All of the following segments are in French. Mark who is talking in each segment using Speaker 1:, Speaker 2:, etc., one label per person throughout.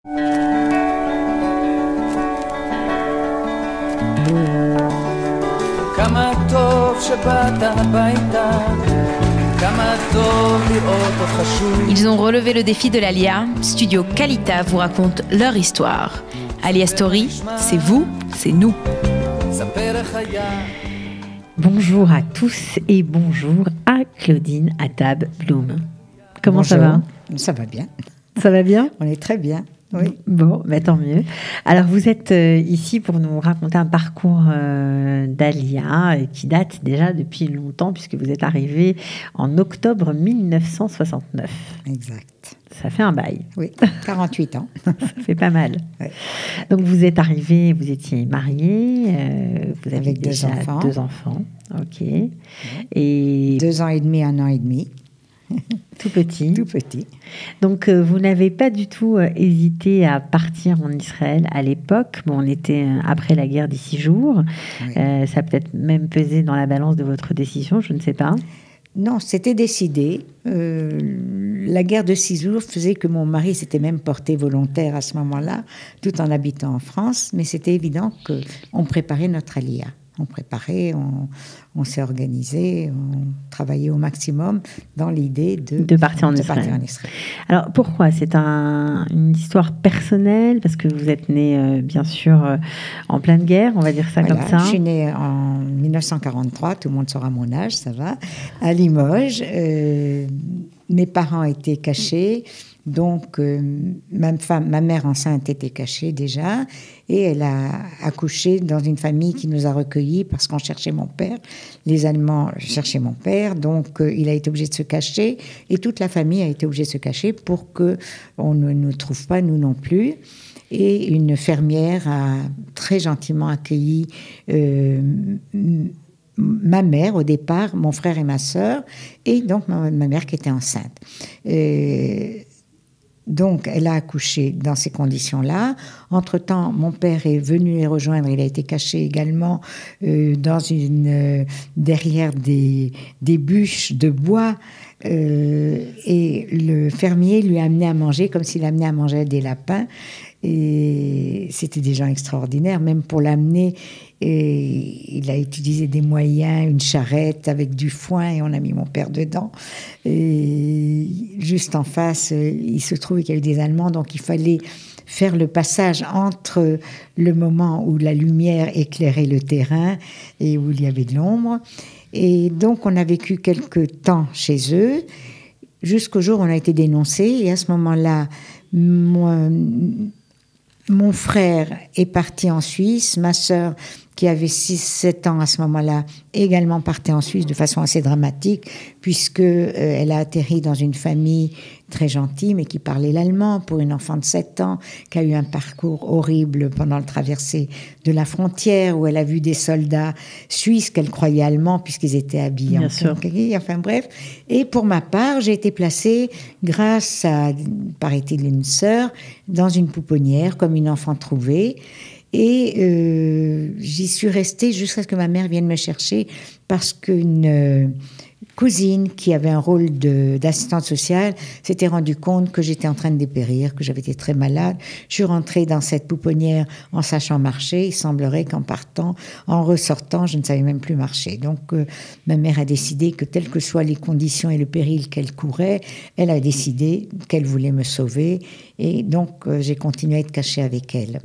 Speaker 1: Ils ont relevé le défi de l'Alia. Studio Kalita vous raconte leur histoire. Alia Story, c'est vous, c'est nous.
Speaker 2: Bonjour à tous et bonjour à Claudine Hattab-Blum. Comment
Speaker 3: Bonjour.
Speaker 2: ça va?
Speaker 3: Ça va bien.
Speaker 2: Ça va bien?
Speaker 3: On est très bien. Oui.
Speaker 2: Bon, bah, tant mieux. Alors, vous êtes ici pour nous raconter un parcours d'Alia qui date déjà depuis longtemps, puisque vous êtes arrivé en octobre 1969.
Speaker 3: Exact.
Speaker 2: Ça fait un bail.
Speaker 3: Oui, 48 ans.
Speaker 2: Ça fait pas mal.
Speaker 3: Oui.
Speaker 2: Donc, vous êtes arrivé, vous étiez marié, vous avez
Speaker 3: Avec
Speaker 2: déjà
Speaker 3: deux enfants.
Speaker 2: OK. Et
Speaker 3: 2 ans et demi, 1 an et demi.
Speaker 2: tout petit.
Speaker 3: Tout petit.
Speaker 2: Donc, vous n'avez pas du tout hésité à partir en Israël à l'époque. Bon, on était après la guerre des 6 jours.
Speaker 3: Oui.
Speaker 2: Ça a peut-être même pesé dans la balance de votre décision, je ne sais pas.
Speaker 3: Non, c'était décidé. La guerre de 6 jours faisait que mon mari s'était même porté volontaire à ce moment-là, tout en habitant en France. Mais c'était évident qu'on préparait notre alia. On préparait, on s'est organisé, on travaillait au maximum dans l'idée de
Speaker 2: partir en Israël. Alors pourquoi? C'est une histoire personnelle, parce que vous êtes né bien sûr en pleine guerre, on va dire ça comme ça.
Speaker 3: Je suis née en 1943, tout le monde saura mon âge, ça va, à Limoges. Mes parents étaient cachés. Donc, ma mère enceinte était cachée déjà et elle a accouché dans une famille qui nous a recueillis parce qu'on cherchait mon père. Les Allemands cherchaient mon père, donc il a été obligé de se cacher et toute la famille a été obligée de se cacher pour qu'on ne nous trouve pas, nous non plus. Et une fermière a très gentiment accueilli ma mère au départ, mon frère et ma sœur, et donc ma mère qui était enceinte. Donc, elle a accouché dans ces conditions-là. Entre-temps, mon père est venu les rejoindre. Il a été caché également derrière des bûches de bois. Et le fermier lui a amené à manger comme s'il amenait à manger des lapins. Et c'était des gens extraordinaires. Même pour l'amener, il a utilisé des moyens, une charrette avec du foin, et on a mis mon père dedans. Et juste en face, il se trouvait qu'il y avait des Allemands, donc il fallait faire le passage entre le moment où la lumière éclairait le terrain et où il y avait de l'ombre. Et donc, on a vécu quelques temps chez eux, jusqu'au jour où on a été dénoncé. Et à ce moment-là, mon frère est parti en Suisse, ma sœur, qui avait 6-7 ans à ce moment-là, également partait en Suisse de façon assez dramatique, puisqu'elle a atterri dans une famille très gentille, mais qui parlait l'allemand, pour une enfant de 7 ans, qui a eu un parcours horrible pendant la traversée de la frontière, où elle a vu des soldats suisses qu'elle croyait allemands, puisqu'ils étaient habillés en Hongrie, enfin bref. Et pour ma part, j'ai été placée, grâce à, paraît-il, une sœur, dans une pouponnière, comme une enfant trouvée. Et j'y suis restée jusqu'à ce que ma mère vienne me chercher, parce qu'une cousine qui avait un rôle d'assistante sociale s'était rendue compte que j'étais en train de dépérir, que j'avais été très malade. Je suis rentrée dans cette pouponnière en sachant marcher. Il semblerait qu'en partant, en ressortant, je ne savais même plus marcher. Donc ma mère a décidé que, quelles que soient les conditions et le péril qu'elle courait, elle a décidé qu'elle voulait me sauver. Et donc j'ai continué à être cachée avec elle.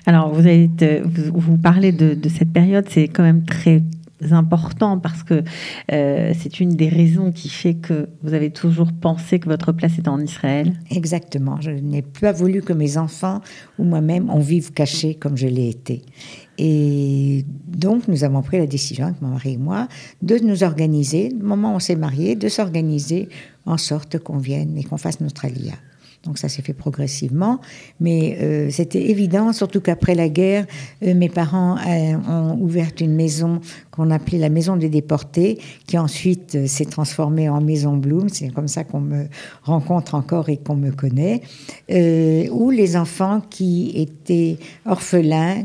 Speaker 2: Alors, vous parlez de cette période, c'est quand même très important parce que c'est une des raisons qui fait que vous avez toujours pensé que votre place était en Israël.
Speaker 3: Exactement. Je n'ai pas voulu que mes enfants ou moi-même on vive cachés comme je l'ai été. Et donc, nous avons pris la décision, avec mon mari et moi, de nous organiser, au moment où on s'est mariés, de s'organiser en sorte qu'on vienne et qu'on fasse notre alia. Donc ça s'est fait progressivement, mais c'était évident, surtout qu'après la guerre, mes parents ont ouvert une maison qu'on appelait la maison des déportés, qui ensuite s'est transformée en maison Blum, c'est comme ça qu'on me rencontre encore et qu'on me connaît, où les enfants qui étaient orphelins,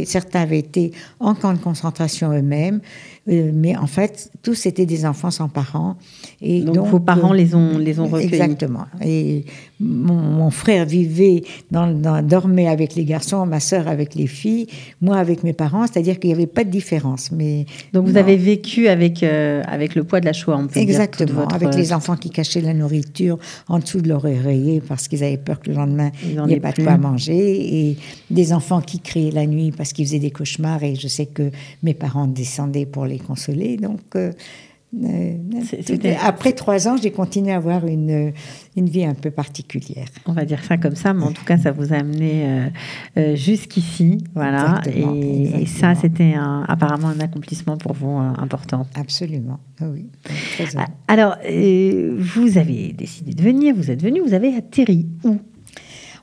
Speaker 3: certains avaient été en camp de concentration eux-mêmes, Mais en fait, tous étaient des enfants sans parents. Et
Speaker 2: donc vos parents les ont recueillis.
Speaker 3: Exactement. Et mon frère vivait, dormait avec les garçons, ma sœur avec les filles, moi avec mes parents, c'est-à-dire qu'il n'y avait pas de différence. Mais
Speaker 2: donc vous avez vécu avec le poids de la Shoah, on peut
Speaker 3: exactement,
Speaker 2: dire. Exactement,
Speaker 3: avec les enfants qui cachaient la nourriture en dessous de leur oreiller parce qu'ils avaient peur que le lendemain, il n'y ait pas de quoi manger. Et des enfants qui criaient la nuit parce qu'ils faisaient des cauchemars. Et je sais que mes parents descendaient pour les consoler. Donc, après 3 ans, j'ai continué à avoir une vie un peu particulière.
Speaker 2: On va dire ça comme ça, mais en tout cas, ça vous a amené jusqu'ici. Voilà. Exactement. Et ça, c'était apparemment un accomplissement pour vous important.
Speaker 3: Absolument, oui.
Speaker 2: Alors, vous avez décidé de venir, vous êtes venu, vous avez atterri où ?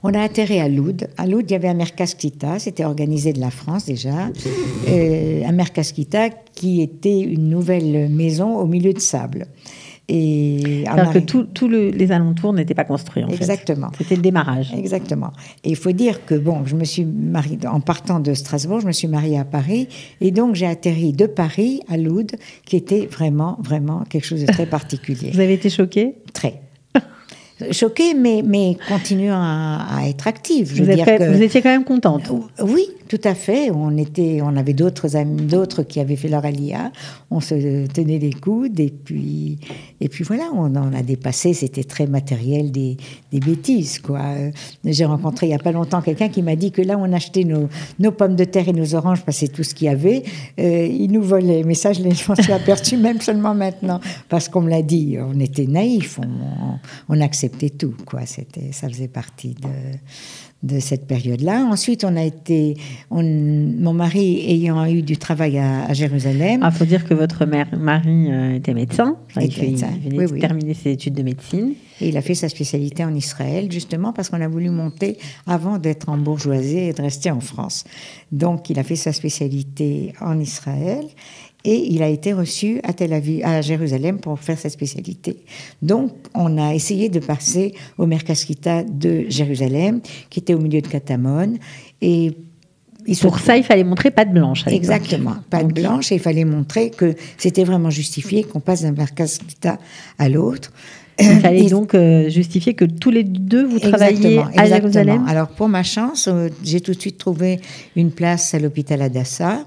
Speaker 3: On a atterri à Loud. À Loud, il y avait un Mercaskita, c'était organisé de la France déjà. Un Mercaskita qui était une nouvelle maison au milieu de sable.
Speaker 2: Alors que tous les alentours n'étaient pas construits, en fait.
Speaker 3: Exactement.
Speaker 2: C'était le démarrage.
Speaker 3: Exactement. Et il faut dire que, je me suis mariée, en partant de Strasbourg, je me suis mariée à Paris. Et donc, j'ai atterri de Paris à Loud, qui était vraiment, vraiment quelque chose de très particulier.
Speaker 2: Vous avez été choquée ?
Speaker 3: Très. Choquée, mais continuant à être active.
Speaker 2: Vous étiez quand même contente.
Speaker 3: Oui, tout à fait. On avait d'autres amis, d'autres qui avaient fait leur alia. On se tenait les coudes et puis voilà, on en a dépassé. C'était très matériel, des bêtises, quoi. J'ai rencontré il y a pas longtemps quelqu'un qui m'a dit que là, on achetait nos pommes de terre et nos oranges, parce que c'est tout ce qu'il y avait. Ils nous volaient. Mais ça, je m'en suis aperçue même seulement maintenant, parce qu'on me l'a dit. On était naïfs, on acceptait tout, quoi. Ça faisait partie de cette période-là. Ensuite, mon mari ayant eu du travail à Jérusalem.
Speaker 2: Il faut dire que votre mari était médecin. Il venait de terminer ses études de médecine.
Speaker 3: Et il a fait sa spécialité en Israël, justement parce qu'on a voulu monter avant d'être en bourgeoisie et de rester en France. Donc, il a fait sa spécialité en Israël. Et il a été reçu à Tel Aviv, à Jérusalem, pour faire sa spécialité. Donc, on a essayé de passer au Mercaskita de Jérusalem, qui était au milieu de Katamon. Et
Speaker 2: pour ça, il fallait montrer patte blanche.
Speaker 3: Exactement, patte blanche. Et il fallait montrer que c'était vraiment justifié qu'on passe d'un Mercaskita à l'autre.
Speaker 2: Il fallait donc justifier que tous les deux, vous travailliez à Jérusalem.
Speaker 3: Alors, pour ma chance, j'ai tout de suite trouvé une place à l'hôpital Hadassah.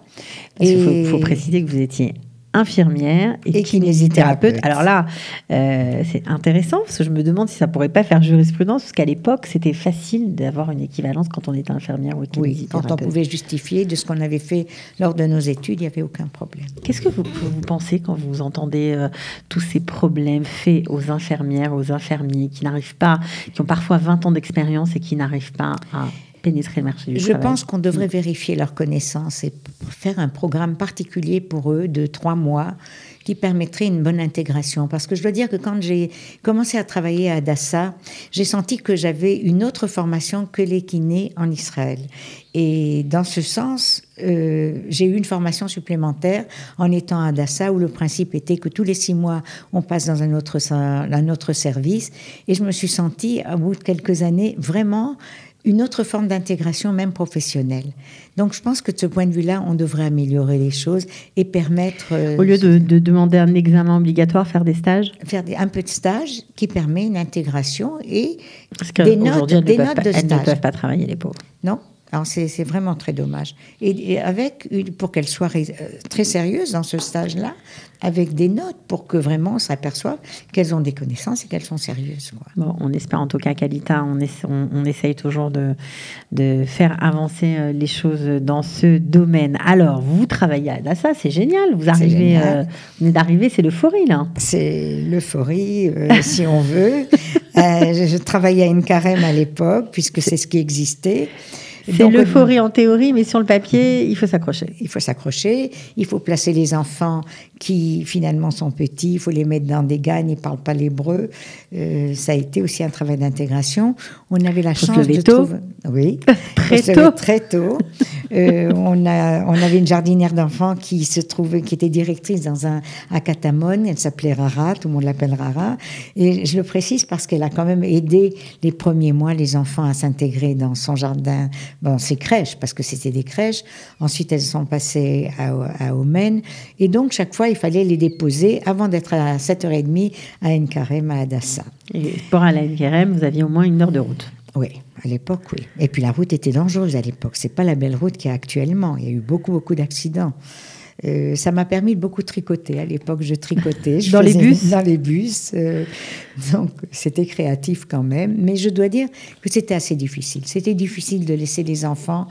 Speaker 2: Il faut préciser que vous étiez infirmière et kinésithérapeute. Alors là, c'est intéressant parce que je me demande si ça pourrait pas faire jurisprudence, parce qu'à l'époque, c'était facile d'avoir une équivalence quand on était infirmière ou kinésithérapeute.
Speaker 3: Oui, quand on pouvait justifier de ce qu'on avait fait lors de nos études, il n'y avait aucun problème.
Speaker 2: Qu'est-ce que vous pensez quand vous entendez tous ces problèmes faits aux infirmières, aux infirmiers qui n'arrivent pas, qui ont parfois 20 ans d'expérience et qui n'arrivent pas à pénétrer le marché du travail?
Speaker 3: Je pense qu'on devrait vérifier leurs connaissances et faire un programme particulier pour eux de 3 mois qui permettrait une bonne intégration. Parce que je dois dire que quand j'ai commencé à travailler à Hadassah, j'ai senti que j'avais une autre formation que les kinés en Israël. Et dans ce sens, j'ai eu une formation supplémentaire en étant à Hadassah, où le principe était que tous les 6 mois, on passe dans un autre service. Et je me suis sentie, au bout de quelques années, vraiment une autre forme d'intégration, même professionnelle. Donc, je pense que de ce point de vue-là, on devrait améliorer les choses et permettre...
Speaker 2: Au lieu de demander un examen obligatoire, faire des stages?
Speaker 3: Faire un peu de stage qui permet une intégration et
Speaker 2: des notes de stage. Elles ne peuvent pas travailler, les pauvres.
Speaker 3: Non. Alors, c'est vraiment très dommage. Et pour qu'elles soient très sérieuses dans ce stage-là, avec des notes, pour que vraiment on s'aperçoive qu'elles ont des connaissances et qu'elles sont sérieuses, quoi.
Speaker 2: Bon, on espère en tout cas qu'Alita, on essaye toujours de faire avancer les choses dans ce domaine. Alors, vous travaillez à Hadassah, c'est génial. Vous venez d'arriver, c'est l'euphorie, là.
Speaker 3: C'est l'euphorie, si on veut. Je travaillais à une carême à l'époque, puisque c'est ce qui existait.
Speaker 2: C'est l'euphorie en théorie, mais sur le papier, il faut s'accrocher.
Speaker 3: Il faut s'accrocher, il faut placer les enfants qui finalement sont petits, il faut les mettre dans des gagnes, ils ne parlent pas l'hébreu. Ça a été aussi un travail d'intégration. On avait la chance de trouver... Oui,
Speaker 2: très tôt.
Speaker 3: On avait une jardinière d'enfants qui était directrice dans un hackathon. Elle s'appelait Rara, tout le monde l'appelle Rara. Et je le précise parce qu'elle a quand même aidé les premiers mois les enfants à s'intégrer dans son jardin, dans ses crèches, parce que c'était des crèches. Ensuite, elles sont passées à Omen. Et donc, chaque fois, il fallait les déposer avant d'être à 7h30 à Nkarem, à Adassa.
Speaker 2: Et pour aller à Nkarem, vous aviez au moins 1 heure de route.
Speaker 3: Oui, à l'époque, oui. Et puis la route était dangereuse à l'époque. C'est pas la belle route qu'il y a actuellement. Il y a eu beaucoup d'accidents. Ça m'a permis de beaucoup tricoter. À l'époque, je tricotais.
Speaker 2: Dans les bus.
Speaker 3: Dans les bus. Donc, c'était créatif quand même. Mais je dois dire que c'était assez difficile. C'était difficile de laisser les enfants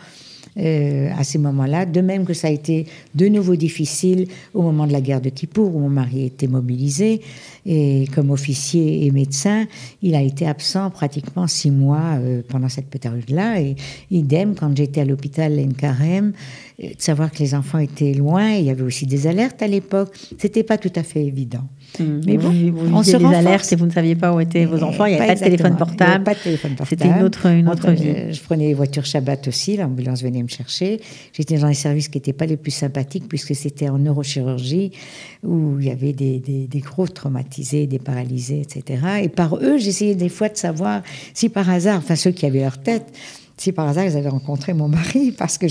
Speaker 3: à ces moments-là. De même que ça a été de nouveau difficile au moment de la guerre de Kippour, où mon mari était mobilisé. Et comme officier et médecin, il a été absent pratiquement 6 mois pendant cette période-là. Et idem, quand j'étais à l'hôpital Nkarem, de savoir que les enfants étaient loin, il y avait aussi des alertes à l'époque, c'était pas tout à fait évident.
Speaker 2: Mais bon, vous visiez les alertes et vous ne saviez pas où étaient vos enfants. Il n'y avait pas de téléphone portable. C'était une autre vie.
Speaker 3: Je prenais les voitures Shabbat aussi. L'ambulance venait me chercher. J'étais dans les services qui n'étaient pas les plus sympathiques puisque c'était en neurochirurgie où il y avait des gros traumatisés, des paralysés, etc. Et par eux, j'essayais des fois de savoir si par hasard, enfin ceux qui avaient leur tête, si par hasard ils avaient rencontré mon mari, parce que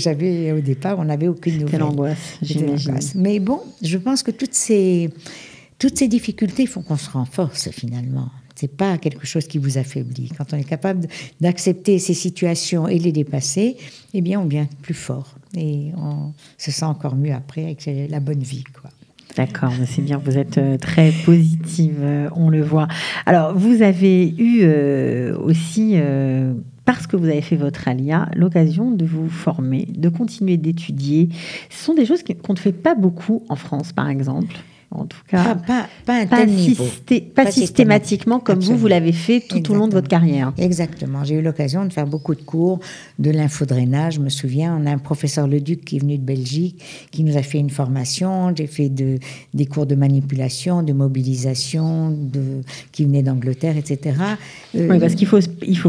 Speaker 3: au départ, on n'avait aucune nouvelle.
Speaker 2: Quelle angoisse, j'imagine.
Speaker 3: Mais bon, je pense que toutes ces difficultés font qu'on se renforce finalement. C'est pas quelque chose qui vous affaiblit. Quand on est capable d'accepter ces situations et les dépasser, eh bien, on devient plus fort. Et on se sent encore mieux après avec la bonne vie, quoi.
Speaker 2: D'accord, c'est bien, vous êtes très positive, on le voit. Alors, vous avez eu aussi, parce que vous avez fait votre alia, l'occasion de vous former, de continuer d'étudier. Ce sont des choses qu'on ne fait pas beaucoup en France, par exemple. En tout cas, pas systématiquement comme vous l'avez fait tout au long de votre carrière.
Speaker 3: Exactement. J'ai eu l'occasion de faire beaucoup de cours de l'infodrainage. Je me souviens, on a un professeur Leduc qui est venu de Belgique, qui nous a fait une formation. J'ai fait des cours de manipulation, de mobilisation, qui venaient d'Angleterre, etc.
Speaker 2: Oui, parce qu'il faut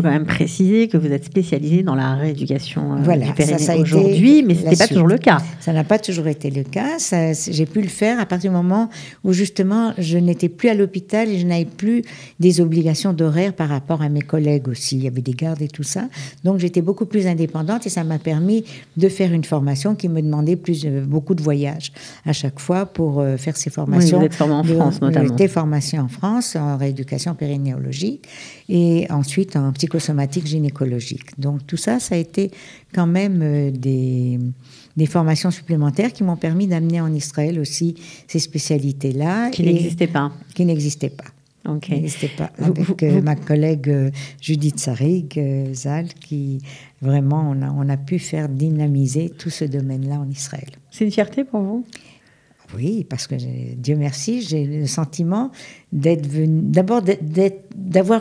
Speaker 2: quand même préciser que vous êtes spécialisé dans la rééducation du périnée aujourd'hui, mais ce n'était pas toujours le cas.
Speaker 3: Ça n'a pas toujours été le cas. J'ai pu le faire à partir du moment où justement je n'étais plus à l'hôpital et je n'avais plus des obligations d'horaire par rapport à mes collègues aussi. Il y avait des gardes et tout ça. Donc j'étais beaucoup plus indépendante et ça m'a permis de faire une formation qui me demandait beaucoup de voyages à chaque fois pour faire ces formations.
Speaker 2: Oui, vous êtes formée en France notamment.
Speaker 3: J'étais formée en France en rééducation périnéologique et ensuite en psychosomatique gynécologique. Donc tout ça, ça a été quand même des formations supplémentaires qui m'ont permis d'amener en Israël aussi ces spécialités-là.
Speaker 2: Qui n'existaient pas.
Speaker 3: Qui n'existaient pas.
Speaker 2: Okay.
Speaker 3: Qui n'existaient pas. Avec ma collègue Judith Sarig, Zal, qui vraiment, on a pu faire dynamiser tout ce domaine-là en Israël.
Speaker 2: C'est une fierté pour vous ?
Speaker 3: Oui, parce que Dieu merci, j'ai le sentiment d'avoir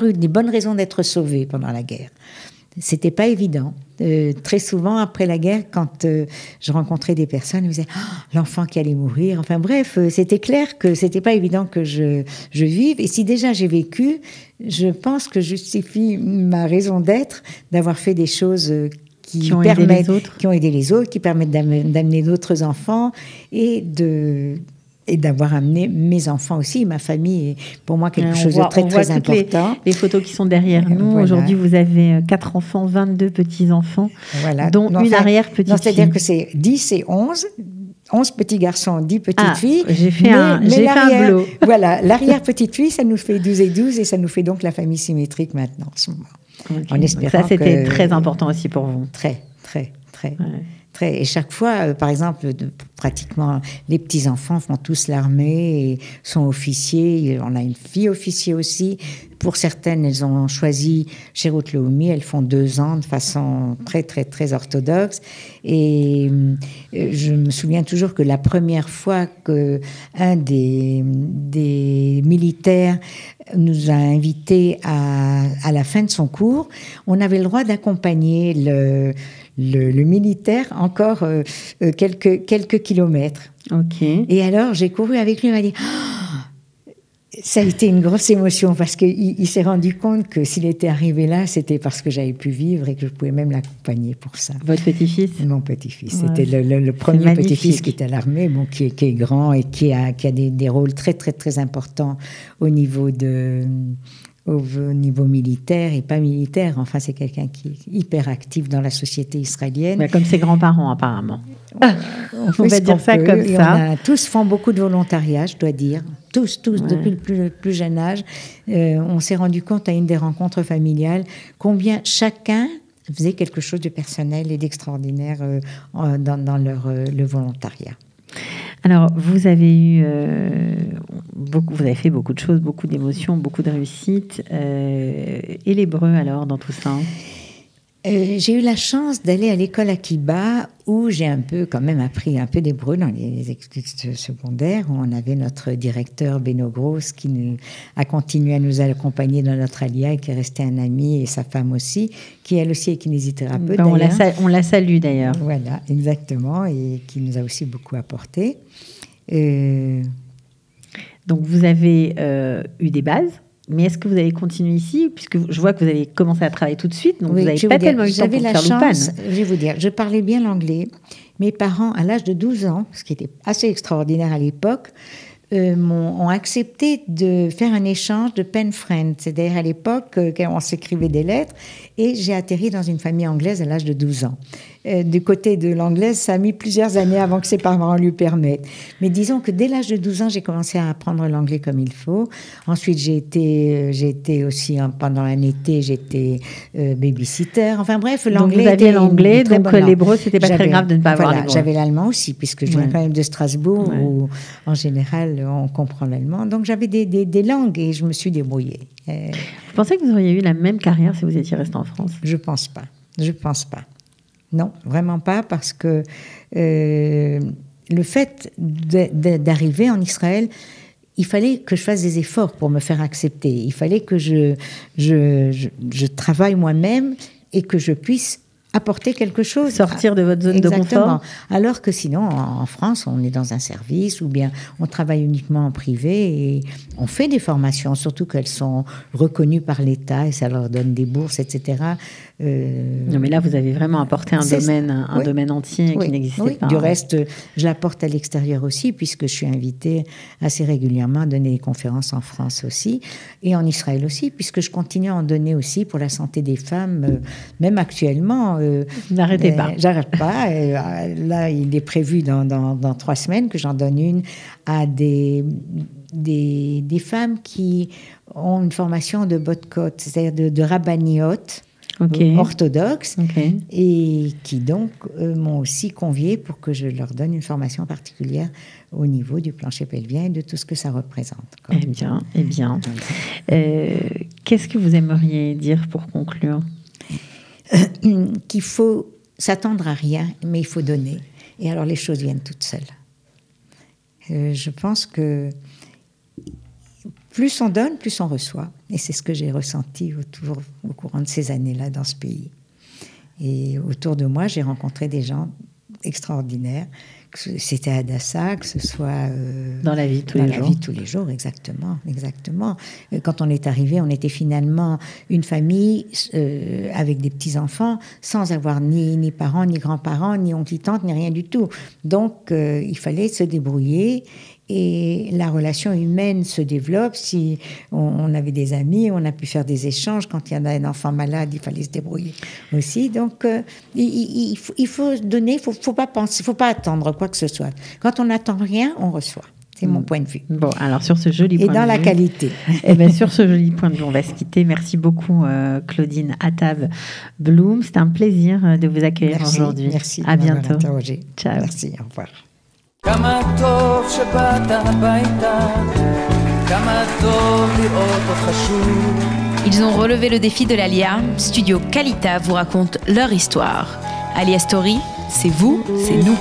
Speaker 3: eu des bonnes raisons d'être sauvée pendant la guerre. C'était pas évident. Très souvent, après la guerre, quand je rencontrais des personnes, ils me disaient l'enfant qui allait mourir. Enfin bref, c'était clair que c'était pas évident que je vive. Et si déjà j'ai vécu, je pense que justifie ma raison d'être d'avoir fait des choses qui ont aidé les autres, qui permettent d'amener d'autres enfants et d'avoir amené mes enfants aussi, ma famille est pour moi quelque chose de très, très important.
Speaker 2: Les photos qui sont derrière nous. Voilà. Aujourd'hui, vous avez 4 enfants, 22 petits-enfants,
Speaker 3: voilà.
Speaker 2: dont une arrière-petite-fille.
Speaker 3: C'est-à-dire que c'est 10 et 11 petits garçons, 10 petites filles.
Speaker 2: J'ai fait un blot.
Speaker 3: Voilà, l'arrière-petite-fille, ça nous fait 12 et 12 et ça nous fait donc la famille symétrique maintenant en ce moment.
Speaker 2: Okay. En espérant ça, c'était très important aussi pour vous.
Speaker 3: Très, très, très. Ouais. Et chaque fois, par exemple, pratiquement, les petits-enfants font tous l'armée et sont officiers. On a une fille officier aussi. Pour certaines, elles ont choisi Sherut Leumi. Elles font 2 ans de façon très, très, très orthodoxe. Et je me souviens toujours que la première fois qu'un des militaires nous a invités à la fin de son cours, on avait le droit d'accompagner le militaire encore quelques kilomètres.
Speaker 2: Ok.
Speaker 3: Et alors j'ai couru avec lui, il m'a dit Ça a été une grosse émotion parce qu'il s'est rendu compte que s'il était arrivé là, c'était parce que j'avais pu vivre et que je pouvais même l'accompagner pour ça.
Speaker 2: Votre petit-fils?
Speaker 3: Mon petit-fils.
Speaker 2: Ouais.
Speaker 3: C'était le premier petit-fils qui était à l'armée, bon, qui est grand et qui a des rôles très, très, très importants au niveau militaire et pas militaire. Enfin, c'est quelqu'un qui est hyper actif dans la société israélienne.
Speaker 2: Bah, comme ses grands-parents, apparemment. On va dire ça comme ça.
Speaker 3: Tous font beaucoup de volontariat, je dois dire. Tous, ouais. Depuis le plus jeune âge. On s'est rendu compte à une des rencontres familiales combien chacun faisait quelque chose de personnel et d'extraordinaire dans le volontariat.
Speaker 2: Alors, vous avez vous avez fait beaucoup de choses, beaucoup d'émotions, beaucoup de réussites. Et l'hébreu, alors, dans tout ça?
Speaker 3: J'ai eu la chance d'aller à l'école Akiba, où j'ai quand même appris un peu d'hébreu dans les études secondaires, où on avait notre directeur Beno Gross qui a continué à nous accompagner dans notre alia et qui est resté un ami, et sa femme aussi, qui elle aussi est kinésithérapeute.
Speaker 2: On la salue d'ailleurs.
Speaker 3: Voilà, exactement, et qui nous a aussi beaucoup apporté.
Speaker 2: Donc vous avez eu des bases. Mais est-ce que vous avez continué ici? Puisque je vois que vous avez commencé à travailler tout de suite, donc vous n'avez pas tellement eu le temps pour faire l'Oupan.
Speaker 3: Je vais vous dire, je parlais bien l'anglais. Mes parents, à l'âge de 12 ans, ce qui était assez extraordinaire à l'époque, ont accepté de faire un échange de pen friend. C'est-à-dire à l'époque, on s'écrivait des lettres, et j'ai atterri dans une famille anglaise à l'âge de 12 ans. Du côté de l'anglaise, ça a mis plusieurs années avant que ses parents lui permettent. Mais disons que dès l'âge de 12 ans, j'ai commencé à apprendre l'anglais comme il faut. Ensuite, j'ai été aussi, pendant un été, j'étais babysitter. Enfin bref, l'anglais.
Speaker 2: Donc vous aviez l'anglais, donc l'hébreu, c'était pas très grave de ne pas avoir l'hébreu.
Speaker 3: J'avais l'allemand aussi, puisque je viens quand même de Strasbourg, où en général, on comprend l'allemand. Donc j'avais des langues et je me suis débrouillée.
Speaker 2: Vous pensez que vous auriez eu la même carrière si vous étiez resté en France?
Speaker 3: Je pense pas. Non, vraiment pas, parce que le fait d'arriver en Israël, il fallait que je fasse des efforts pour me faire accepter. Il fallait que je travaille moi-même et que je puisse apporter quelque chose.
Speaker 2: Sortir de votre zone de confort.
Speaker 3: Alors que sinon, en France, on est dans un service ou bien on travaille uniquement en privé et on fait des formations, surtout qu'elles sont reconnues par l'État et ça leur donne des bourses, etc.
Speaker 2: Non, mais là, vous avez vraiment apporté un domaine entier qui n'existait pas.
Speaker 3: Du reste, je l'apporte à l'extérieur aussi, puisque je suis invitée assez régulièrement à donner des conférences en France aussi, et en Israël aussi, puisque je continue à en donner aussi pour la santé des femmes, même actuellement.
Speaker 2: N'arrêtez pas.
Speaker 3: J'arrête pas. Là, il est prévu dans 3 semaines que j'en donne une à des femmes qui ont une formation de botkot, c'est-à-dire de rabbaniot, orthodoxes, et qui donc m'ont aussi conviée pour que je leur donne une formation particulière au niveau du plancher pelvien et de tout ce que ça représente.
Speaker 2: Eh bien. Qu'est-ce que vous aimeriez dire pour conclure?
Speaker 3: Qu'il faut s'attendre à rien, mais il faut donner. Et alors les choses viennent toutes seules. Je pense que plus on donne, plus on reçoit. Et c'est ce que j'ai ressenti au courant de ces années-là dans ce pays. Et autour de moi, j'ai rencontré des gens extraordinaires. C'était à Hadassah, que ce soit
Speaker 2: dans la vie tous
Speaker 3: les jours, exactement. Quand on est arrivé, on était finalement une famille avec des petits enfants, sans avoir ni parents, ni grands-parents, ni oncles, tantes, ni rien du tout. Donc, il fallait se débrouiller. Et la relation humaine se développe. Si on avait des amis, on a pu faire des échanges. Quand il y en a un enfant malade, il fallait se débrouiller aussi. Donc, il faut donner, il ne faut pas penser, il ne faut pas attendre quoi que ce soit. Quand on n'attend rien, on reçoit. C'est mon point de vue.
Speaker 2: Bon, alors sur ce joli point de vue...
Speaker 3: Et dans la qualité.
Speaker 2: Eh bien, sur ce joli point de vue, on va se quitter. Merci beaucoup, Claudine Atav-Blum. C'était un plaisir de vous accueillir aujourd'hui.
Speaker 3: Merci.
Speaker 2: À bientôt.
Speaker 3: Ciao. Merci, au revoir.
Speaker 4: כמה טוב שבאת הביתה, כמה טוב לראות אותך שוב.
Speaker 1: Ils ont relevé le défi de l'Alia. Studio Kalita vous raconte leur histoire. Alia Story, c'est vous, c'est nous.